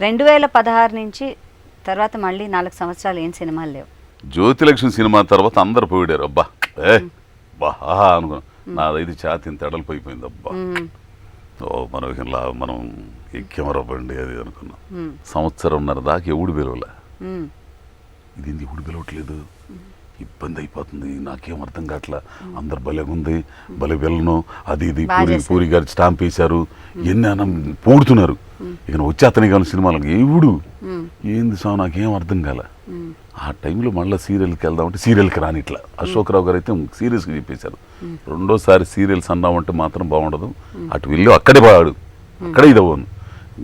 2016 నుంచి తర్వాత మళ్ళీ 4 సంవత్సరాలు ఏం సినిమాలు లేవు. జ్యోతిలక్ష్మి సినిమా తర్వాత అందరు పోయారు. అబ్బా బా అనుకున్నా, నాదైతే ఛాతి ఇంత ఎడలిపోయిపోయింది. అబ్బా మనం ఎక్కెమరా బండి అది అనుకున్నాం. సంవత్సరంన్నర దాకా ఎవడు పిలవలే. ఇది ఎవడు పిలవట్లేదు, ఇబ్బంది అయిపోతుంది, నాకేం అర్థం కావట్లా, అందరు భలేగుంది, భలే వెళ్ళను, అది ఇది పూరి గారు స్టాంప్ వేశారు, ఎన్ని అన్నం పూడుతున్నారు. ఇక వచ్చి అతని కానీ సినిమాలకు ఎవడు ఏంది సా నాకేం అర్థం కాల. ఆ టైంలో మళ్ళీ సీరియల్కి వెళ్దామంటే సీరియల్కి రాని ఇట్లా అశోక్రావు గారు అయితే సీరియస్గా చెప్పేశారు, రెండోసారి సీరియల్స్ అన్నామంటే మాత్రం బాగుండదు, అటు వెళ్ళి అక్కడే బాడు, అక్కడే ఇది అవ్వను,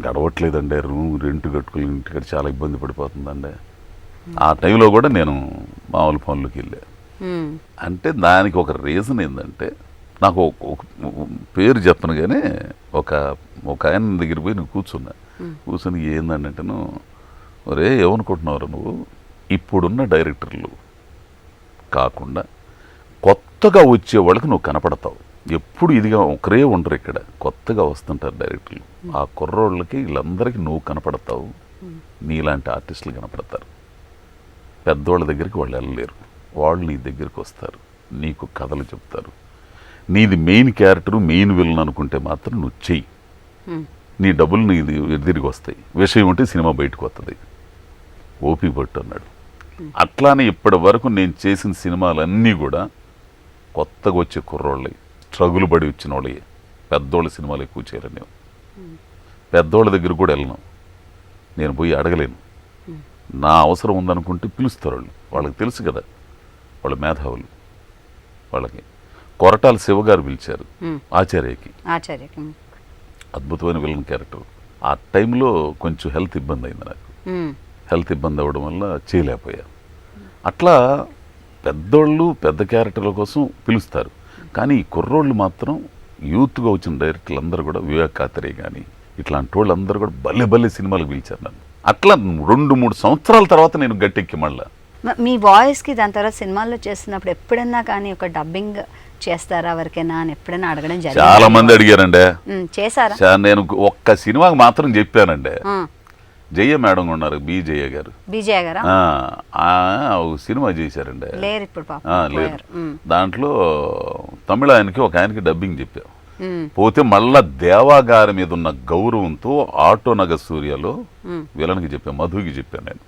గడవట్లేదండి, రూమ్ రెంట్ కట్టుకుని ఇంటికి చాలా ఇబ్బంది పడిపోతుందండి. ఆ టైంలో కూడా నేను మామూలు పనులకి వెళ్ళా. అంటే దానికి ఒక రీజన్ ఏంటంటే, నాకు ఒక పేరు చెప్పను కానీ ఒక ఆయన దగ్గర పోయి నువ్వు కూర్చొని ఏందంటే, ఒరే ఏమనుకుంటున్నావు నువ్వు, ఇప్పుడున్న డైరెక్టర్లు కాకుండా కొత్తగా వచ్చే వాళ్ళకి నువ్వు కనపడతావు, ఎప్పుడు ఇదిగా ఒకరే ఉండరు, ఇక్కడ కొత్తగా వస్తుంటారు డైరెక్టర్లు, ఆ కుర్రోళ్ళకి వీళ్ళందరికీ నువ్వు కనపడతావు, నీలాంటి ఆర్టిస్టులు కనపడతారు. పెద్దోళ్ళ దగ్గరికి వాళ్ళు వెళ్ళలేరు, వాళ్ళు నీ దగ్గరికి వస్తారు, నీకు కథలు చెప్తారు, నీది మెయిన్ క్యారెక్టరు మెయిన్ విలన్ అనుకుంటే మాత్రం నువ్వు చెయ్యి, నీ డబ్బులు నీది తిరిగి వస్తాయి, విషయం ఉంటే సినిమా బయటకు వస్తుంది, ఓపి పట్టు అన్నాడు. అట్లానే ఇప్పటి వరకు నేను చేసిన సినిమాలన్నీ కూడా కొత్తగా వచ్చే కుర్రోళ్ళవి, స్ట్రగుల్ పడి వచ్చిన వాళ్ళవి, పెద్దోళ్ళ సినిమాలు ఎక్కువ చేయలేను నేను, పెద్దోళ్ళ దగ్గర కూడా వెళ్ళను, నేను పోయి అడగలేను, నా అవసరం ఉందనుకుంటే పిలుస్తారు వాళ్ళు, వాళ్ళకి తెలుసు కదా, వాళ్ళ మేధావులు. వాళ్ళకి కొరటాల శివగారు పిలిచారు ఆచార్యకి, అద్భుతమైన విలన్ క్యారెక్టర్. ఆ టైంలో కొంచెం హెల్త్ ఇబ్బంది అయింది నాకు, హెల్త్ ఇబ్బంది అవ్వడం వల్ల చేయలేకపోయా. అట్లా పెద్దోళ్ళు పెద్ద క్యారెక్టర్ల కోసం పిలుస్తారు, కానీ ఈ కుర్రోళ్ళు మాత్రం యూత్గా వచ్చిన డైరెక్టర్లు అందరూ కూడా, వివేక్ కాతరే కానీ ఇట్లాంటి వాళ్ళు అందరూ కూడా భలే సినిమాలకు పిలిచారు నన్ను. అట్లా 2-3 సంవత్సరాల తర్వాత నేను గట్టెక్కి మళ్ళా. మీ వాయిస్కి దాని తర్వాత సినిమాల్లో చేస్తున్నప్పుడు ఎప్పుడన్నా కానీ ఒక డబ్బింగ్ చేస్తారా ఎవరికైనా అని ఎప్పుడైనా అడగడం జరిగింది? చాలా మంది అడిగారండి. చేశారా? నేను ఒక్క సినిమాకి మాత్రం చెప్పానండి. జయ మేడం ఉన్నారు, బి జయ గారు, సినిమా చేశారండి, లేరు ఇప్పుడు, లేరు. దాంట్లో తమిళ ఆయనకి ఒక ఆయనకి డబ్బింగ్ చెప్పాం. పోతే మళ్ళా దేవాగారి మీద ఉన్న గౌరవంతో ఆటో నగ సూర్యలో విలన్కి చెప్పాను, మధుకి చెప్పాను నేను.